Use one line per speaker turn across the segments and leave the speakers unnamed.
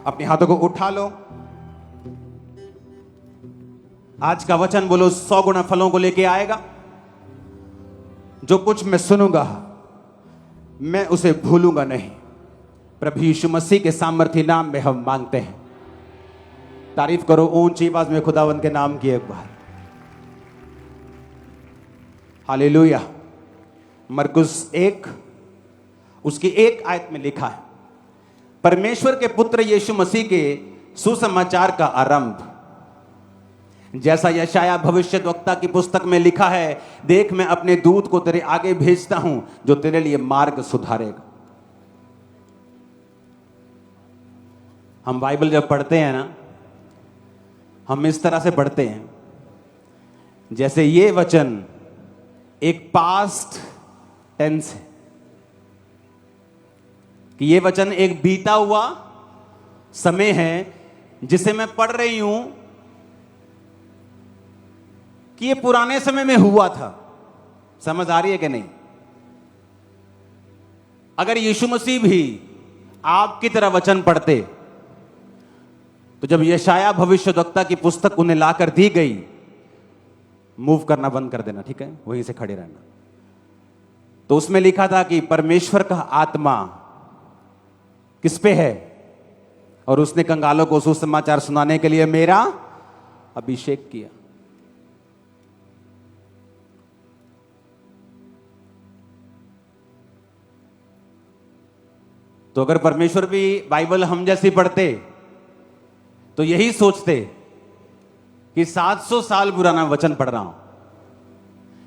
अपने हाथों को उठा लो। आज का वचन बोलो 100 गुना फलों को लेके आएगा। जो कुछ मैं सुनूंगा मैं उसे भूलूंगा नहीं। प्रभु यीशु मसीह के सामर्थ्य नाम में हम मांगते हैं। तारीफ करो ऊंची आवाज में खुदावंद के नाम की एक बार। हालेलुया। मरकुस 1 उसकी 1 आयत में लिखा है, परमेश्वर के पुत्र यीशु मसीह के सुसमाचार का आरंभ, जैसा यशायाह भविष्यद्वक्ता की पुस्तक में लिखा है, देख मैं अपने दूत को तेरे आगे भेजता हूं जो तेरे लिए मार्ग सुधारेगा। हम बाइबल जब पढ़ते हैं ना, हम इस तरह से पढ़ते हैं जैसे ये वचन एक पास्ट टेंस है, कि ये वचन एक बीता हुआ समय है जिसे मैं पढ़ रही हूं कि ये पुराने समय में हुआ था। समझ आ रही है कि नहीं? अगर यीशु मसीह भी आपकी तरह वचन पढ़ते तो जब यशायाह भविष्यद्वक्ता की पुस्तक उन्हें लाकर दी गई, मूव करना बंद कर देना, ठीक है, वहीं से खड़े रहना। तो उसमें लिखा था कि परमेश्वर का आत्मा किस पे है, और उसने कंगालों को सुसमाचार सुनाने के लिए मेरा अभिषेक किया। तो अगर परमेश्वर भी बाइबल हम जैसी पढ़ते तो यही सोचते कि 700 साल पुराना वचन पढ़ रहा हूं।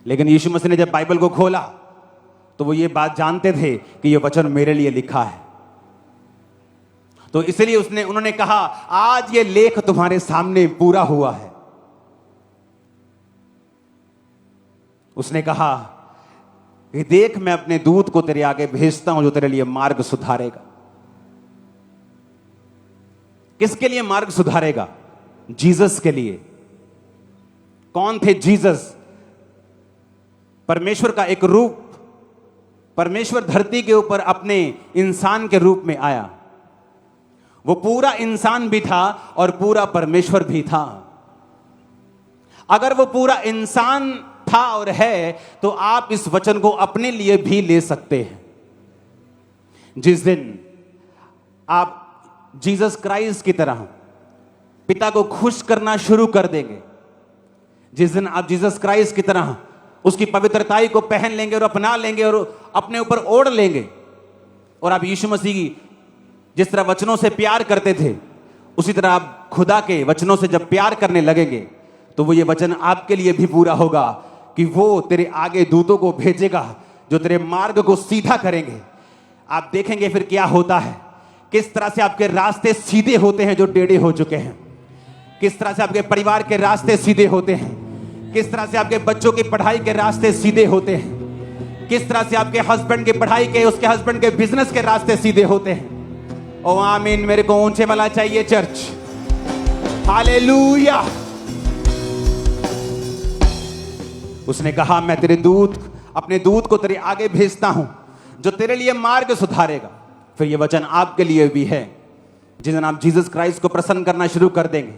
लेकिन यीशु मसीह ने जब बाइबल को खोला तो वो ये बात जानते थे कि ये वचन मेरे लिए लिखा है। तो इसलिए उन्होंने कहा आज ये लेख तुम्हारे सामने पूरा हुआ है। उसने कहा कि देख मैं अपने दूत को तेरे आगे भेजता हूं जो तेरे लिए मार्ग सुधारेगा। किसके लिए मार्ग सुधारेगा? जीसस के लिए। कौन थे जीसस? परमेश्वर का एक रूप, परमेश्वर धरती के ऊपर अपने इंसान के रूप में आया। वो पूरा इंसान भी था और पूरा परमेश्वर भी था। अगर वो पूरा इंसान था और है तो आप इस वचन को अपने लिए भी ले सकते हैं। जिस दिन आप जीसस क्राइस्ट की तरह पिता को खुश करना शुरू कर देंगे, जिस दिन आप जीसस क्राइस्ट की तरह उसकी पवित्रताई को पहन लेंगे और अपना लेंगे और अपने ऊपर ओढ़ लेंगे, और आप यीशु मसीह की जिस तरह वचनों से प्यार करते थे उसी तरह आप खुदा के वचनों से जब प्यार करने लगेंगे तो वो ये वचन आपके लिए भी पूरा होगा कि वो तेरे आगे दूतों को भेजेगा जो तेरे मार्ग को सीधा करेंगे। आप देखेंगे फिर क्या होता है, किस तरह से आपके रास्ते सीधे होते हैं जो टेढ़े हो चुके हैं, किस तरह से आपके परिवार के रास्ते सीधे होते हैं, किस तरह से आपके बच्चों की पढ़ाई के रास्ते सीधे होते हैं, किस तरह से आपके हस्बैंड की पढ़ाई के, उसके हस्बैंड के बिजनेस के रास्ते सीधे होते हैं। ओ आमीन। मेरे को ऊंचे वाला चाहिए चर्च। हालेलुया। उसने कहा मैं अपने दूत को तेरे आगे भेजता हूं जो तेरे लिए मार्ग सुधारेगा। फिर ये वचन आपके लिए भी है। जिस दिन आप जीसस क्राइस्ट को प्रसन्न करना शुरू कर देंगे,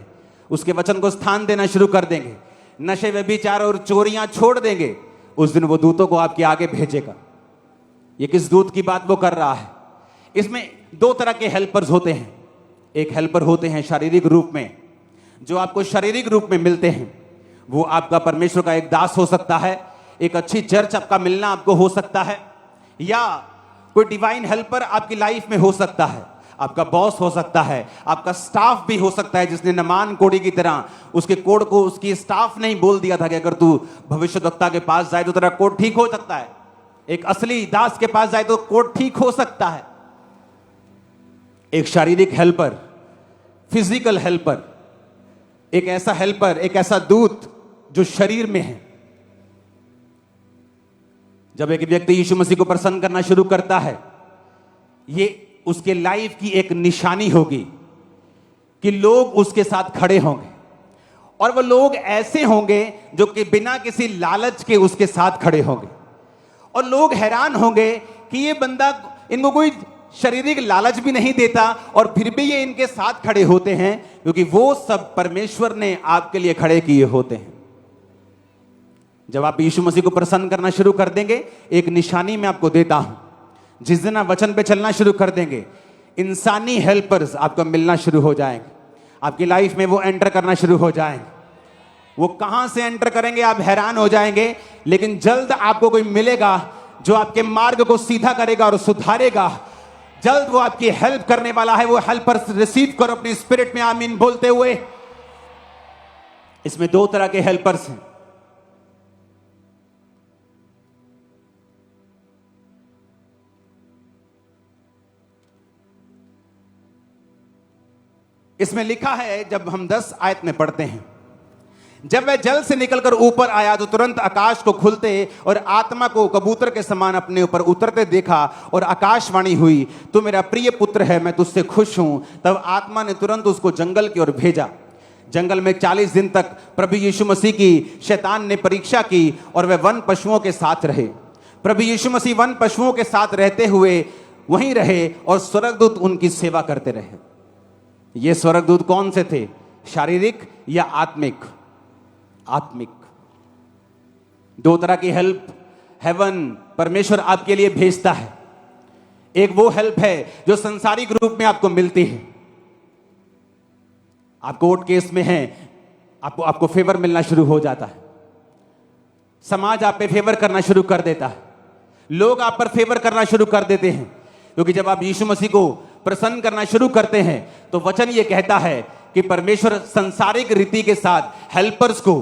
उसके वचन को स्थान देना शुरू कर देंगे, नशे व्यभिचार और चोरियां छोड़ देंगे, उस दिन वो दूतों को आपके आगे भेजेगा। ये किस दूत की बात वो कर रहा है? इसमें 2 तरह के हेल्पर्स होते हैं। एक हेल्पर होते हैं शारीरिक रूप में, जो आपको शारीरिक रूप में मिलते हैं। वो आपका परमेश्वर का एक दास हो सकता है, एक अच्छी चर्च आपका मिलना आपको हो सकता है, या कोई डिवाइन हेल्पर आपकी लाइफ में हो सकता है। आपका बॉस हो सकता है, आपका स्टाफ भी हो सकता है, जिसने नमान कोड़ी की तरह उसके कोड को उसकी स्टाफ ने ही बोल दिया था कि अगर तू भविष्यद्वक्ता के पास जाए तो तेरा कोड ठीक हो सकता है। एक असली दास के पास जाए तो कोड ठीक हो सकता है। एक शारीरिक हेल्पर, फिजिकल हेल्पर, एक ऐसा हेल्पर, एक ऐसा दूत जो शरीर में है। जब एक व्यक्ति यीशु मसीह को प्रसन्न करना शुरू करता है, ये उसके लाइफ की एक निशानी होगी कि लोग उसके साथ खड़े होंगे, और वो लोग ऐसे होंगे जो कि बिना किसी लालच के उसके साथ खड़े होंगे, और लोग हैरान होंगे कि ये बंदा, इनको कोई शारीरिक लालच भी नहीं देता, और फिर भी ये इनके साथ खड़े होते हैं, क्योंकि वो सब परमेश्वर ने आपके लिए खड़े किए होते हैं। जब आप यीशु मसीह को प्रसन्न करना शुरू कर देंगे, एक निशानी मैं आपको देता हूं, जिस दिन आप वचन पे चलना शुरू कर देंगे, इंसानी हेल्पर्स आपको मिलना शुरू हो जाएंगे, आपकी लाइफ में वो एंटर करना शुरू हो जाएंगे। वो कहां से एंटर करेंगे आप हैरान हो जाएंगे, लेकिन जल्द आपको कोई मिलेगा जो आपके मार्ग को सीधा करेगा और सुधारेगा। जल्द वो आपकी हेल्प करने वाला है। वो हेल्पर्स रिसीव करो अपनी स्पिरिट में आमीन बोलते हुए। इसमें दो तरह के हेल्पर्स हैं। इसमें लिखा है, जब हम 10 आयत में पढ़ते हैं, जब वह जल से निकलकर ऊपर आया तो तुरंत आकाश को खुलते और आत्मा को कबूतर के समान अपने ऊपर उतरते देखा, और आकाशवाणी हुई, तू मेरा प्रिय पुत्र है, मैं तुझसे खुश हूं। तब आत्मा ने तुरंत उसको जंगल की ओर भेजा। जंगल में 40 दिन तक प्रभु यीशु मसीह की शैतान ने परीक्षा की, और वह वन पशुओं के साथ रहे। प्रभु यीशु मसीह वन पशुओं के साथ रहते हुए वहीं रहे, और स्वर्गदूत उनकी सेवा करते रहे। ये स्वर्गदूत कौन से थे? शारीरिक या आत्मिक? आत्मिक। दो तरह की हेल्प हेवन परमेश्वर आपके लिए भेजता है। एक वो हेल्प है जो संसारिक रूप में आपको मिलती है। आप कोर्ट केस में हैं, आपको फेवर मिलना शुरू हो जाता है। समाज आप पे फेवर करना शुरू कर देता है। लोग आप पर फेवर करना शुरू कर देते हैं, क्योंकि जब आप यीशु मसीह को प्रसन्न करना शुरू करते हैं तो वचन ये कहता है कि परमेश्वर संसारिक रीति के साथ हेल्पर्स को,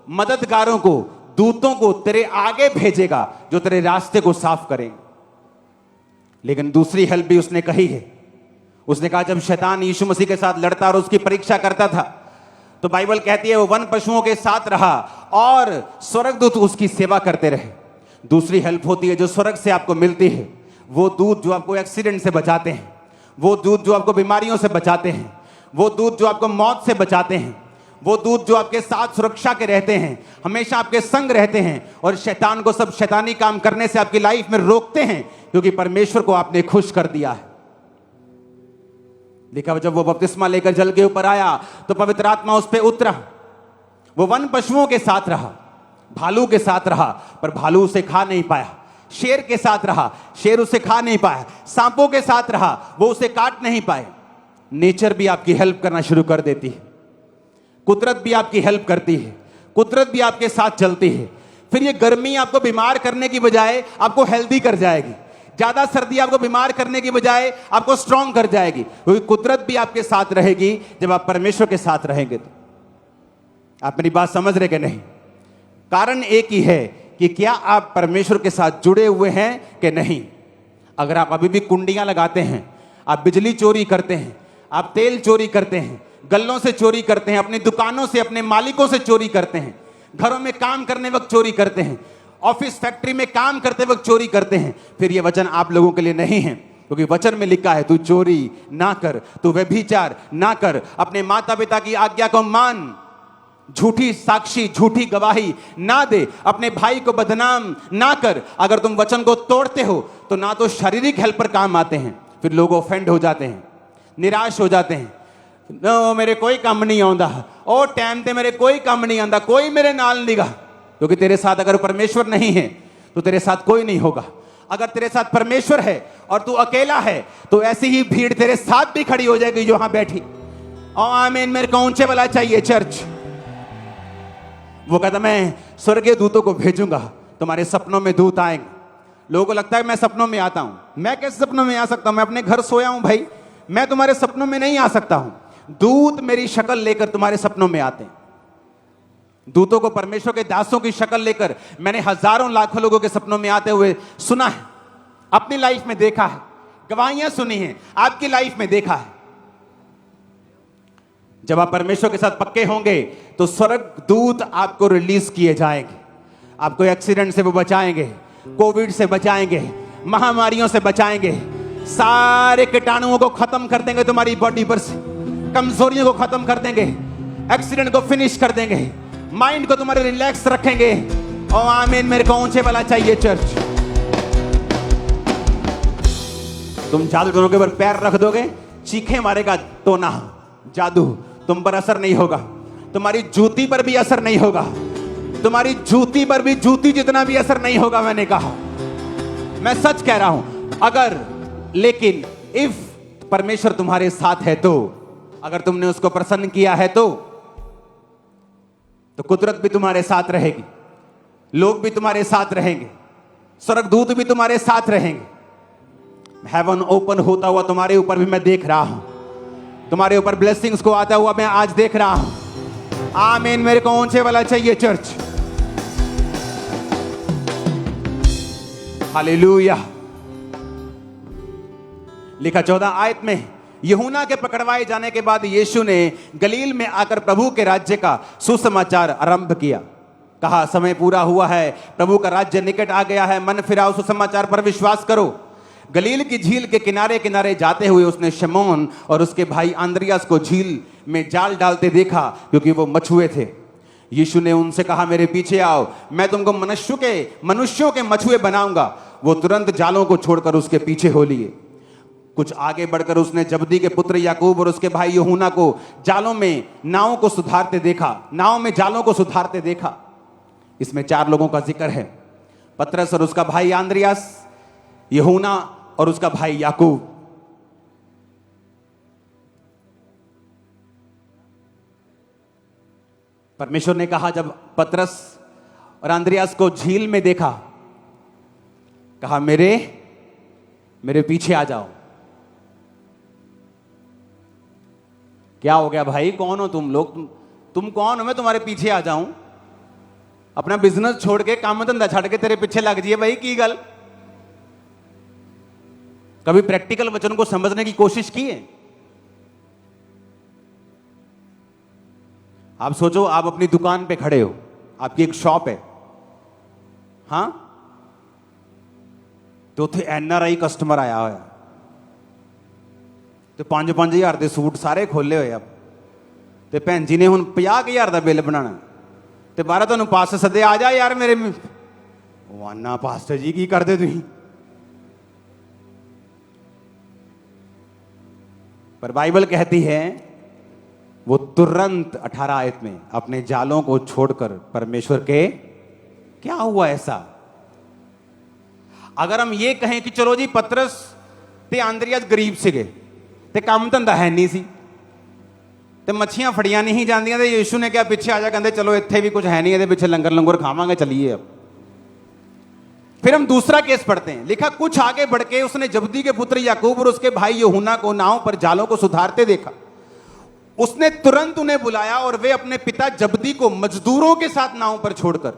मददगारों को, दूतों को तेरे आगे भेजेगा जो तेरे रास्ते को साफ करेंगे। लेकिन दूसरी हेल्प भी उसने कही है। उसने कहा, जब शैतान यीशु मसीह के साथ लड़ता और उसकी परीक्षा करता था, तो बाइबल कहती है वो वन पशुओं के साथ रहा और स्वर्गदूत उसकी सेवा करते रहे। दूसरी हेल्प होती है जो स्वर्ग से आपको मिलती है। वो दूत जो आपको एक्सीडेंट से बचाते हैं, वो दूत जो आपको बीमारियों से बचाते हैं, वो दूत जो आपको मौत से बचाते हैं, वो दूत जो आपके साथ सुरक्षा के रहते हैं, हमेशा आपके संग रहते हैं और शैतान को सब शैतानी काम करने से आपकी लाइफ में रोकते हैं, क्योंकि परमेश्वर को आपने खुश कर दिया है। देखा, जब वो बपतिस्मा लेकर जल के ऊपर आया तो पवित्र आत्मा उस पर उतरा। वो वन पशुओं के साथ रहा, भालू के साथ रहा, पर भालू उसे खा नहीं पाया। शेर के साथ रहा, शेर उसे खा नहीं पाया। सांपों के साथ रहा, वो उसे काट नहीं पाए। नेचर भी आपकी हेल्प करना शुरू कर देती है। कुदरत भी आपकी हेल्प करती है। कुदरत भी आपके साथ चलती है। फिर ये गर्मी आपको बीमार करने की बजाय आपको हेल्दी कर जाएगी। ज्यादा सर्दी आपको बीमार करने की बजाय आपको स्ट्रांग कर जाएगी, क्योंकि कुदरत भी आपके साथ रहेगी जब आप परमेश्वर के साथ रहेंगे। तो आप मेरी बात समझ रहे कि नहीं? कारण एक ही है कि क्या आप परमेश्वर के साथ जुड़े हुए हैं कि नहीं। अगर आप अभी भी कुंडियां लगाते हैं, आप बिजली चोरी करते हैं, आप तेल चोरी करते हैं, गल्लों से चोरी करते हैं, अपनी दुकानों से, अपने मालिकों से चोरी करते हैं, घरों में काम करने वक्त चोरी करते हैं, ऑफिस फैक्ट्री में काम करते वक्त चोरी करते हैं, फिर यह वचन आप लोगों के लिए नहीं है। क्योंकि वचन में लिखा है, तू चोरी ना कर, तू व्यभिचार ना कर, अपने माता पिता की आज्ञा को मान, झूठी साक्षी, झूठी गवाही ना दे, अपने भाई को बदनाम ना कर। अगर तुम वचन को तोड़ते हो तो ना तो शारीरिक हेल्पर काम आते हैं, फिर लोग ऑफेंड हो जाते हैं, निराश हो जाते हैं। नो, मेरे कोई काम नहीं आंदा, ओ टाइम ते मेरे कोई काम नहीं आंदा, कोई मेरे नाल निगा। क्योंकि तेरे साथ अगर परमेश्वर नहीं है तो तेरे साथ कोई नहीं होगा। अगर तेरे साथ परमेश्वर है और तू अकेला है तो ऐसी ही भीड़ तेरे साथ भी खड़ी हो जाएगी जो वहां बैठी। ओ आमीन। मेरे को ऊंचे वाला चाहिए चर्च। वो कहता, मैं स्वर्गीय दूतों को भेजूंगा, तुम्हारे सपनों में दूत आएंगे। लोगों को लगता है मैं सपनों में आता हूं। मैं कैसे सपनों में आ सकता हूं? मैं अपने घर सोया हूं भाई, मैं तुम्हारे सपनों में नहीं आ सकता हूं। दूत मेरी शक्ल लेकर तुम्हारे सपनों में आते हैं। दूतों को परमेश्वर के दासों की शक्ल लेकर मैंने हजारों लाखों लोगों के सपनों में आते हुए सुना है, अपनी लाइफ में देखा है, गवाहियां सुनी हैं, आपकी लाइफ में देखा है। जब आप परमेश्वर के साथ पक्के होंगे तो स्वर्ग दूत आपको रिलीज किए जाएंगे। आपको एक्सीडेंट से वो बचाएंगे, कोविड से बचाएंगे, महामारियों से बचाएंगे, सारे कीटाणुओं को खत्म कर देंगे तुम्हारी बॉडी पर से, कमजोरियों को खत्म कर देंगे, एक्सीडेंट को फिनिश कर देंगे, माइंड को तुम्हारे रिलैक्स रखेंगे। ओ आमीन। मेरे को ऊंचे वाला चाहिए चर्च। तुम जादूगरों के ऊपर पैर रख दोगे, चीखे मारेगा टोना, जादू तुम पर असर नहीं होगा, तुम्हारी जूती पर भी असर नहीं होगा, तुम्हारी जूती पर भी जूती जितना भी असर नहीं होगा। मैंने कहा, मैं सच कह रहा हूं। अगर, लेकिन इफ परमेश्वर तुम्हारे साथ है तो, अगर तुमने उसको प्रसन्न किया है तो कुदरत भी तुम्हारे साथ रहेगी, लोग भी तुम्हारे साथ रहेंगे, स्वर्गदूत भी तुम्हारे साथ रहेंगे। हेवन ओपन होता हुआ तुम्हारे ऊपर भी मैं देख रहा हूं, तुम्हारे ऊपर ब्लेसिंग्स को आता हुआ मैं आज देख रहा हूं। आमीन। मेरे को ऊंचे वाला चाहिए चर्च। हालेलुया। लिखा 14 आयत में, यूहन्ना के पकड़वाए जाने के बाद यीशु ने गलील में आकर प्रभु के राज्य का सुसमाचार आरंभ किया। कहा, समय पूरा हुआ है, प्रभु का राज्य निकट आ गया है, मन फिराओ, सुसमाचार पर विश्वास करो। गलील की झील के किनारे किनारे जाते हुए उसने शमौन और उसके भाई आंद्रियास को झील में जाल डालते देखा, क्योंकि वो मछुए थे। यीशु ने उनसे कहा, मेरे पीछे आओ, मैं तुमको मनुष्यों के मछुए बनाऊंगा। वो तुरंत जालों को छोड़कर उसके पीछे हो लिए। कुछ आगे बढ़कर उसने जबदी के पुत्र याकूब और उसके भाई यूहन्ना को जालों में जालों को सुधारते देखा। इसमें 4 लोगों का जिक्र है, पतरस और उसका भाई आंद्रियास, यूहन्ना और उसका भाई याकूब। परमेश्वर ने कहा, जब पतरस और आंद्रियास को झील में देखा, कहा, मेरे पीछे आ जाओ। क्या हो गया भाई, कौन हो तुम लोग? तुम कौन हो, मैं तुम्हारे पीछे आ जाऊं? अपना बिजनेस छोड़ के, काम धंधा छड़ के तेरे पीछे लग जाइए भाई, की गल? कभी प्रैक्टिकल वचन को समझने की कोशिश की है? आप सोचो, आप अपनी दुकान पे खड़े हो, आपकी एक शॉप है, हां, तो थे NRI कस्टमर आया होया, तो 5-5 हज़ार के सूट सारे खोले हुए। अब तो भैन जी ने हुण 50,000 का बिल बनाना, तो बाहर तुहानूं पास सदे, आ जा यार मेरे। वाना पास्टर जी की करदे तुसीं? पर बाइबल कहती है, वो तुरंत 18 आयत में अपने जालों को छोड़कर परमेश्वर के, क्या हुआ ऐसा? अगर हम ये कहें कि चलो जी पतरस ते आंद्रियास गरीब से गए, ते काम धंधा है नहीं सी, ते मच्छियां फड़ियां नहीं जांदियां, ते यीशु ने क्या पीछे आ जा, कहते चलो इत्थे भी कुछ है नहीं, ये पीछे लंगर लंगर खावांगे, चलिए। अब फिर हम दूसरा केस पढ़ते हैं। लिखा, कुछ आगे बढ़ के उसने जबदी के पुत्र याकूब और उसके भाई यूहन्ना को नाव पर जालों को सुधारते देखा। उसने तुरंत उन्हें बुलाया और वे अपने पिता जबदी को मजदूरों के साथ नाव पर छोड़कर,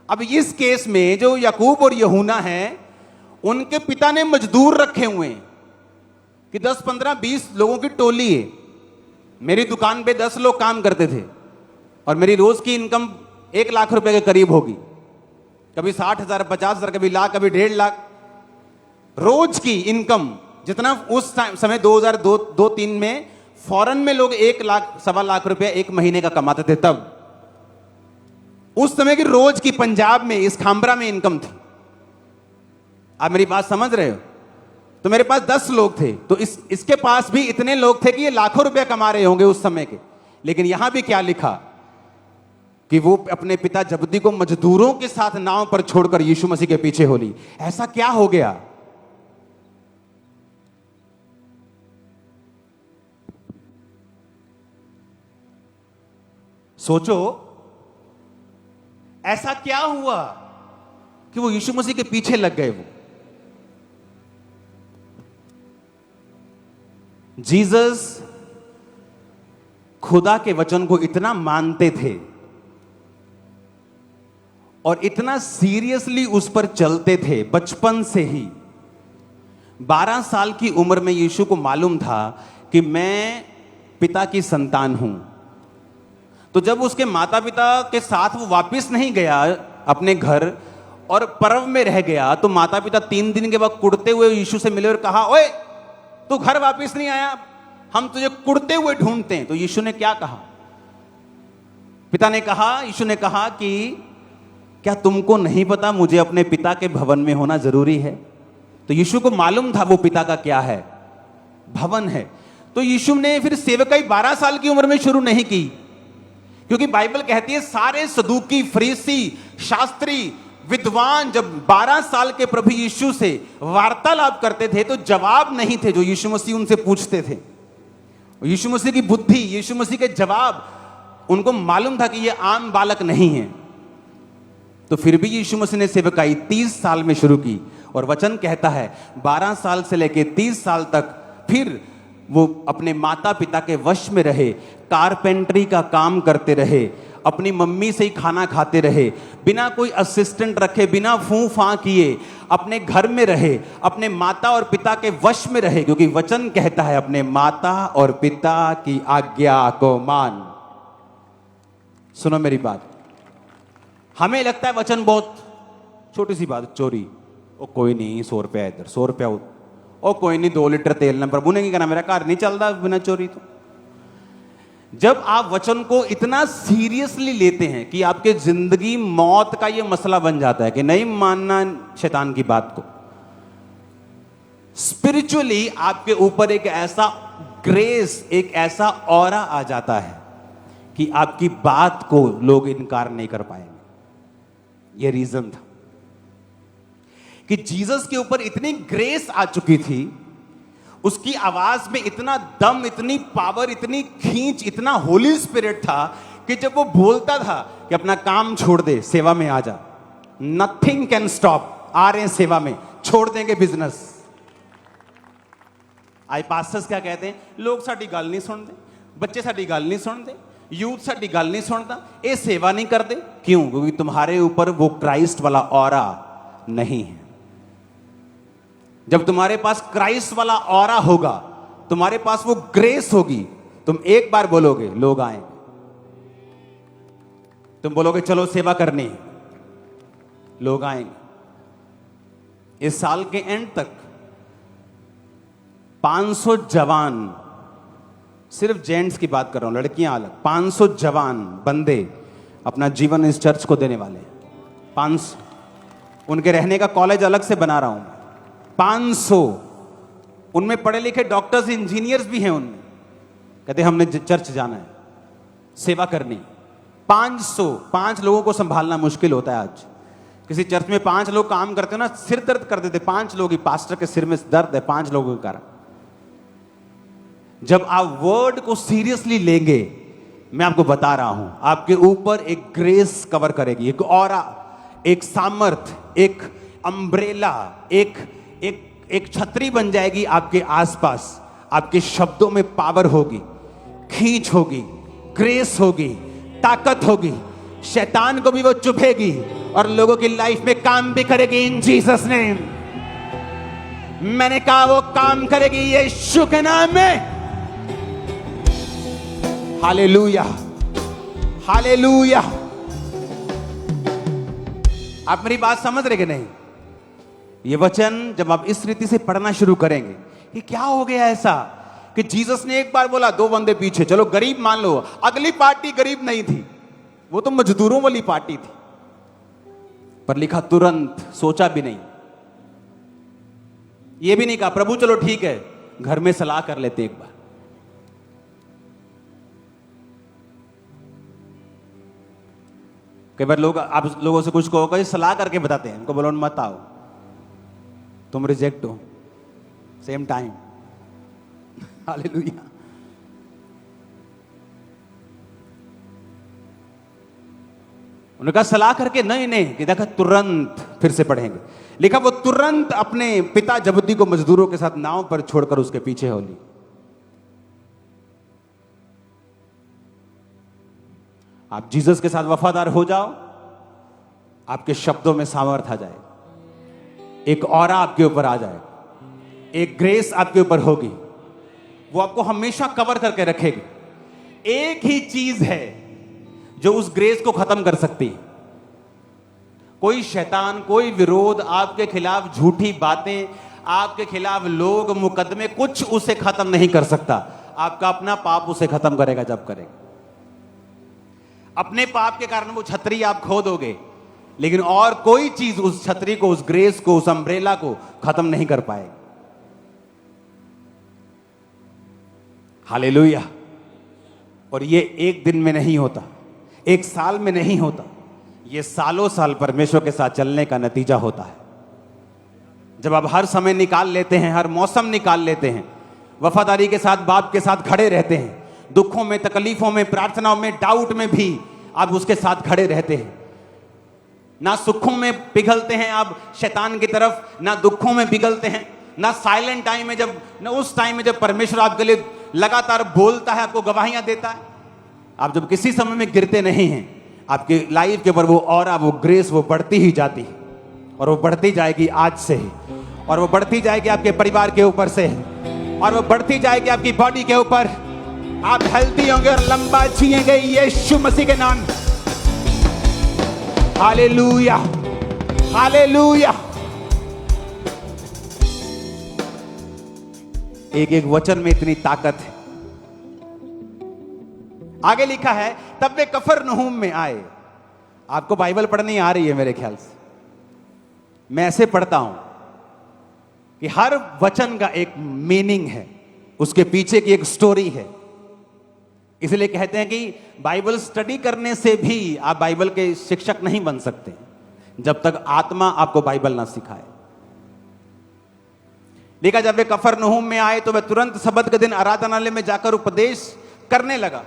अब इस केस में जो याकूब और यूहन्ना हैं, उनके पिता ने मजदूर रखे हुए हैं कि 10, 15, 20 लोगों की टोली है। मेरी दुकान पे 10 लोग काम करते थे और मेरी रोज की इनकम 1 लाख रुपए के करीब होगी, कभी 60,000, 50,000, कभी लाख, कभी 1.5 लाख रोज की इनकम। जितना उस समय 2002-3 में फॉरेन में लोग 1 लाख, 1.25 लाख रुपया 1 महीने का कमाते थे। तब उस समय की रोज की पंजाब में, इस खाम्बरा में इनकम थी। आप मेरी बात समझ रहे हो? तो मेरे पास 10 लोग थे, तो इसके पास भी इतने लोग थे कि ये लाखों रुपया कमा रहे होंगे उस समय के। लेकिन यहां भी क्या लिखा कि वो अपने पिता जबदी को मजदूरों के साथ नाव पर छोड़कर यीशु मसीह के पीछे हो ली। ऐसा क्या हो गया? सोचो, ऐसा क्या हुआ कि वो यीशु मसीह के पीछे लग गए? वो जीसस खुदा के वचन को इतना मानते थे और इतना सीरियसली उस पर चलते थे बचपन से ही। 12 साल की उम्र में यीशु को मालूम था कि मैं पिता की संतान हूं। तो जब उसके माता पिता के साथ वो वापस नहीं गया अपने घर और पर्व में रह गया, तो माता पिता 3 दिन के बाद कुड़ते हुए यीशु से मिले और कहा, ओए तू घर वापस नहीं आया, हम तुझे कुड़ते हुए ढूंढते हैं। तो यीशु ने क्या कहा? यीशु ने कहा कि क्या तुमको नहीं पता मुझे अपने पिता के भवन में होना जरूरी है? तो यीशु को मालूम था वो पिता का क्या है, भवन है। तो यीशु ने फिर सेवकाई 12 साल की उम्र में शुरू नहीं की, क्योंकि बाइबल कहती है सारे सदूकी, फरीसी, शास्त्री, विद्वान जब 12 साल के प्रभु यीशु से वार्तालाप करते थे तो जवाब नहीं थे जो यीशु मसीह उनसे पूछते थे। यीशु मसीह की बुद्धि, यीशु मसीह के जवाब, उनको मालूम था कि ये आम बालक नहीं है। तो फिर भी यीशु मसीह ने सेवकाई 30 साल में शुरू की, और वचन कहता है 12 साल से लेकर 30 साल तक फिर वो अपने माता पिता के वश में रहे, कारपेंटरी का काम करते रहे, अपनी मम्मी से ही खाना खाते रहे, बिना कोई असिस्टेंट रखे, बिना फूं फां किए अपने घर में रहे, अपने माता और पिता के वश में रहे, क्योंकि वचन कहता है अपने माता और पिता की आज्ञा को मान। सुनो मेरी बात, हमें लगता है वचन बहुत छोटी सी बात, चोरी, ओ कोई नहीं 100 रुपया इधर, 100 रुपया उधर, ओ कोई नहीं 2 लीटर तेल ना, प्रभु ने क्या कहना, मेरा घर नहीं चलता बिना चोरी। तो जब आप वचन को इतना सीरियसली लेते हैं कि आपके जिंदगी मौत का यह मसला बन जाता है कि नहीं मानना शैतान की बात को, स्पिरिचुअली आपके ऊपर एक ऐसा ग्रेस, एक ऐसा ऑरा आ जाता है कि आपकी बात को लोग इनकार नहीं कर पाएंगे। यह रीजन था कि जीसस के ऊपर इतनी ग्रेस आ चुकी थी, उसकी आवाज में इतना दम, इतनी पावर, इतनी खींच, इतना होली स्पिरिट था कि जब वो बोलता था कि अपना काम छोड़ दे, सेवा में आ जा, नथिंग कैन स्टॉप, आ रहे हैं सेवा में, छोड़ देंगे बिजनेस। आज पास्टर्स क्या कहते हैं, लोग साडी गल नहीं सुनते, बच्चे साडी गल नहीं सुनते, यूथ साडी गल नहीं सुनता, ये सेवा नहीं करते। क्यों? क्योंकि तुम्हारे ऊपर वो क्राइस्ट वाला ऑरा नहीं है। जब तुम्हारे पास क्राइस्ट वाला ऑरा होगा, तुम्हारे पास वो ग्रेस होगी, तुम एक बार बोलोगे लोग आएंगे, तुम बोलोगे चलो सेवा करनी, लोग आएंगे। इस साल के एंड तक 500 जवान, सिर्फ जेंट्स की बात कर रहा हूं, लड़कियां अलग, 500 जवान बंदे अपना जीवन इस चर्च को देने वाले हैं। 500, उनके रहने का कॉलेज अलग से बना रहा हूं। 500, उनमें पढ़े लिखे डॉक्टर्स, इंजीनियर्स भी हैं उनमें, कहते हमने चर्च जाना है, सेवा करनी। 5 लोगों को संभालना मुश्किल होता है आज। किसी चर्च में 5 लोग काम करते हो ना, सिर दर्द कर देते, 5 लोग ही, पास्टर के सिर में दर्द है 5 लोगों के कारण। जब आप वर्ड को सीरियसली लेंगे, मैं आपको बता रहा हूं, आपके ऊपर एक ग्रेस कवर करेगी, एक ऑरा, एक सामर्थ, एक अम्ब्रेला, एक छतरी बन जाएगी आपके आसपास। आपके शब्दों में पावर होगी, खींच होगी, ग्रेस होगी, ताकत होगी, शैतान को भी वो चुभेगी और लोगों की लाइफ में काम भी करेगी इन जीसस नेम। मैंने कहा वो काम करेगी यीशु के नाम में। Hallelujah, hallelujah. आप मेरी बात समझ रहे कि नहीं? ये वचन जब आप इस रीति से पढ़ना शुरू करेंगे कि क्या हो गया ऐसा कि जीसस ने एक बार बोला 2 बंदे पीछे, चलो गरीब मान लो, अगली पार्टी गरीब नहीं थी, वो तो मजदूरों वाली पार्टी थी, पर लिखा तुरंत, सोचा भी नहीं, ये भी नहीं कहा प्रभु चलो ठीक है घर में सलाह कर लेते एक बार। कई बार लोग, आप लोगों से कुछ कहो, सलाह करके बताते हैं, उनको बोलो मत आओ, तुम रिजेक्ट हो, सेम टाइम। हालेलुया। उन्होंने कहा सलाह करके, नहीं कि देखा तुरंत, फिर से पढ़ेंगे, लिखा वो तुरंत अपने पिता जबदी को मजदूरों के साथ नाव पर छोड़कर उसके पीछे हो ली। आप जीसस के साथ वफादार हो जाओ, आपके शब्दों में सामर्थ आ जाए, एक ऑरा आपके ऊपर आ जाए, एक ग्रेस आपके ऊपर होगी, वो आपको हमेशा कवर करके रखेगी। एक ही चीज है जो उस ग्रेस को खत्म कर सकती है। कोई शैतान, कोई विरोध, आपके खिलाफ झूठी बातें, आपके खिलाफ लोग, मुकदमे, कुछ उसे खत्म नहीं कर सकता। आपका अपना पाप उसे खत्म करेगा जब करेगा। अपने पाप के कारण वो छतरी आप खो दोगे, लेकिन और कोई चीज उस छतरी को, उस ग्रेस को, उस अम्ब्रेला को खत्म नहीं कर पाएगी। हालेलुया। और ये एक दिन में नहीं होता, एक साल में नहीं होता, ये सालों साल परमेश्वर के साथ चलने का नतीजा होता है। जब आप हर समय निकाल लेते हैं, हर मौसम निकाल लेते हैं, वफादारी के साथ बाप के साथ खड़े रहते हैं, दुखों में, तकलीफों में, प्रार्थनाओं में, डाउट में भी आप उसके साथ खड़े रहते हैं। ना सुखों में पिघलते हैं आप शैतान की तरफ, ना दुखों में पिघलते हैं, ना साइलेंट टाइम में, जब ना उस टाइम में जब परमेश्वर आपके लिए लगातार बोलता है, आपको गवाहियां देता है, आप जब किसी समय में गिरते नहीं हैं, आपकी लाइफ के ऊपर वो ऑरा, वो ग्रेस, वो बढ़ती ही जाती है। और वो बढ़ती जाएगी आज से ही, और वो बढ़ती जाएगी आपके परिवार के ऊपर से, और वो बढ़ती जाएगी आपकी बॉडी के ऊपर। आप हेल्थी होंगे और लंबा जिएंगे यीशु मसीह के नाम। Hallelujah, hallelujah. एक एक वचन में इतनी ताकत है। आगे लिखा है, तब वे कफरनहूम में आए। आपको बाइबल पढ़नी आ रही है मेरे ख्याल से। मैं ऐसे पढ़ता हूं कि हर वचन का एक मीनिंग है, उसके पीछे की एक स्टोरी है। इसलिए कहते हैं कि बाइबल स्टडी करने से भी आप बाइबल के शिक्षक नहीं बन सकते जब तक आत्मा आपको बाइबल ना सिखाए। देखा, जब वे कफरनहूम में आए तो वह तुरंत सब्त के दिन आराधनालय में जाकर उपदेश करने लगा।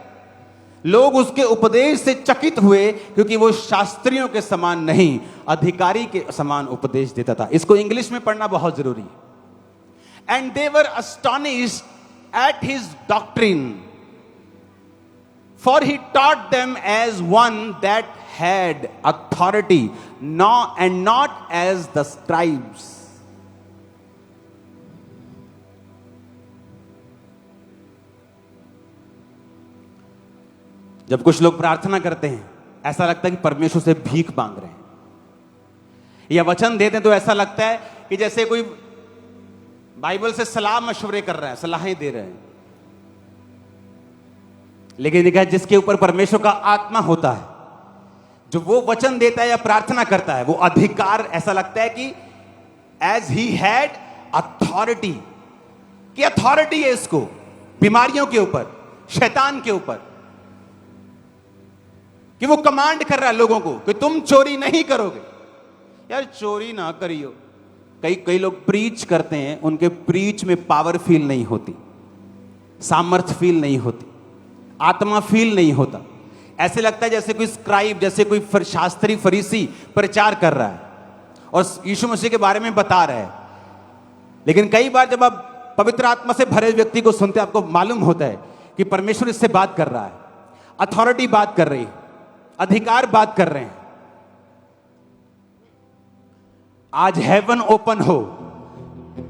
लोग उसके उपदेश से चकित हुए, क्योंकि वो शास्त्रियों के समान नहीं, अधिकारी के समान उपदेश देता था। इसको इंग्लिश में पढ़ना बहुत जरूरी है। And they were astonished at his doctrine, for he taught them as one that had authority, and not as the scribes. जब कुछ लोग प्रार्थना करते हैं, ऐसा लगता है कि परमेश्वर से भीख मांग रहे हैं, या वचन देते हैं तो ऐसा लगता है कि जैसे कोई बाइबल से सलाह मशवरे कर रहे हैं, सलाहें दे रहे हैं। लेकिन देखा, जिसके ऊपर परमेश्वर का आत्मा होता है, जो वो वचन देता है या प्रार्थना करता है, वो अधिकार, ऐसा लगता है कि एज ही हैड अथॉरिटी, कि अथॉरिटी है इसको बीमारियों के ऊपर, शैतान के ऊपर, कि वो कमांड कर रहा है लोगों को कि तुम चोरी नहीं करोगे। यार चोरी ना करियो। कई लोग प्रीच करते हैं, उनके प्रीच में पावर फील नहीं होती, सामर्थ फील नहीं होती, आत्मा फील नहीं होता। ऐसे लगता है जैसे कोई स्क्राइब, जैसे कोई शास्त्री फरीसी प्रचार कर रहा है और यीशु मसीह के बारे में बता रहा है। लेकिन कई बार जब आप पवित्र आत्मा से भरे व्यक्ति को सुनते हैं, आपको मालूम होता है कि परमेश्वर इससे बात कर रहा है, अथॉरिटी बात कर रही है, अधिकार बात कर रहे हैं। आज हेवन ओपन हो,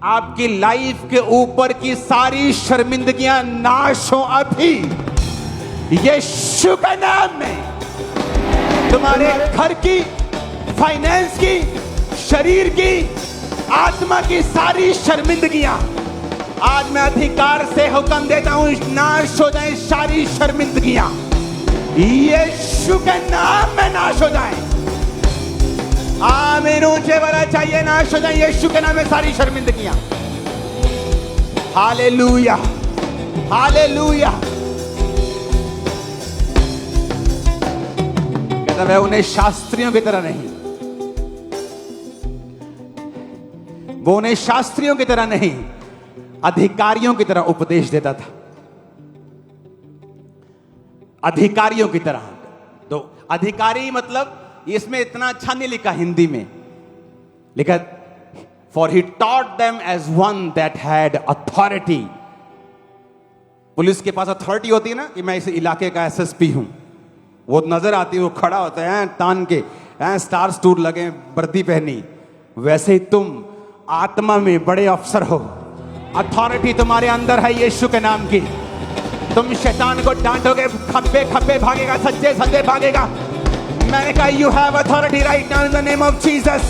आपकी लाइफ के ऊपर की सारी शर्मिंदगियां नाश हो अभी यीशु के नाम में। तुम्हारे घर की, फाइनेंस की, शरीर की, आत्मा की सारी शर्मिंदगियां आज मैं अधिकार से हुक्म देता हूं, नाश हो जाए सारी शर्मिंदगियां यीशु के नाम में नाश हो जाए। आमीन। ऊंचे वाला चाहिए, नाश हो जाए यीशु के नाम में सारी शर्मिंदगियां। Hallelujah, hallelujah. कहता है उन्हें शास्त्रियों की तरह नहीं, वो उन्हें शास्त्रियों की तरह नहीं, अधिकारियों की तरह उपदेश देता था। अधिकारियों की तरह। तो अधिकारी मतलब, इसमें इतना अच्छा नहीं लिखा हिंदी में, लिखा for he taught them as one that had authority. Police के पास अथॉरिटी होती है ना, कि मैं इस इलाके का एसएसपी हूं, वो नजर आती है, वो खड़ा होता है तान के, स्टार स्टूर लगे, वर्दी पहनी। वैसे ही तुम आत्मा में बड़े अफसर हो, अथॉरिटी तुम्हारे अंदर है यीशु के नाम की। तुम शैतान को डांटोगे, खब्बे खब्बे भागेगा, सज्जे सज्जे भागेगा। मैंने कहा you have authority right now in the name of Jesus.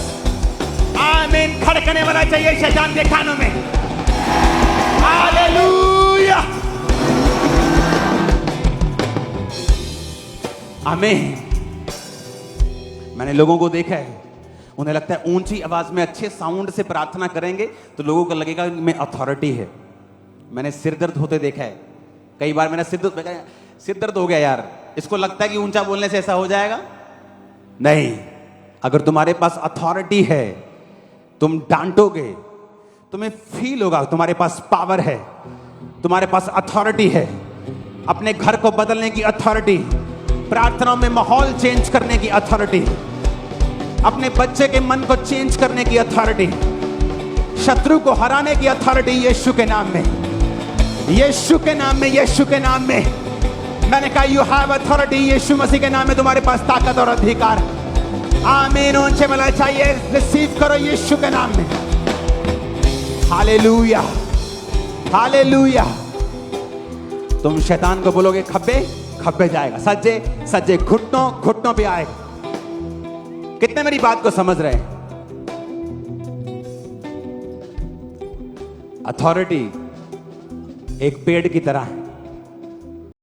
आमीन। खड़कने वाला चाहिए शैतान के कानों में। हालेलुया, आमीन। मैंने लोगों को देखा है, उन्हें लगता है ऊंची आवाज में अच्छे साउंड से प्रार्थना करेंगे तो लोगों को लगेगा इनमें अथॉरिटी है। मैंने सिर दर्द होते देखा है, कई बार मैंने सिर दर्द हो गया यार, इसको लगता है कि ऊंचा बोलने से ऐसा हो जाएगा। नहीं, अगर तुम्हारे पास अथॉरिटी है, तुम डांटोगे, तुम्हें फील होगा तुम्हारे पास पावर है, तुम्हारे पास अथॉरिटी है। अपने घर को बदलने की अथॉरिटी, प्रार्थनाओं में माहौल चेंज करने की अथॉरिटी, अपने बच्चे के मन को चेंज करने की अथॉरिटी, शत्रु को हराने की अथॉरिटी यीशु के नाम में, यीशु के नाम में, यीशु के नाम में। मैंने कहा यू हैव अथॉरिटी, यीशु मसीह के नाम में तुम्हारे पास ताकत और अधिकार। आमीन। ऊंचे बोलना चाहिए, रिसीव करो यीशु के नाम में। Hallelujah, hallelujah. तुम शैतान को बोलोगे खब्बे, खब्बे जाएगा, सज्जे सज्जे, घुटनों घुटनों पे आएगा। कितने मेरी बात को समझ रहे हैं? अथॉरिटी एक पेड़ की तरह है।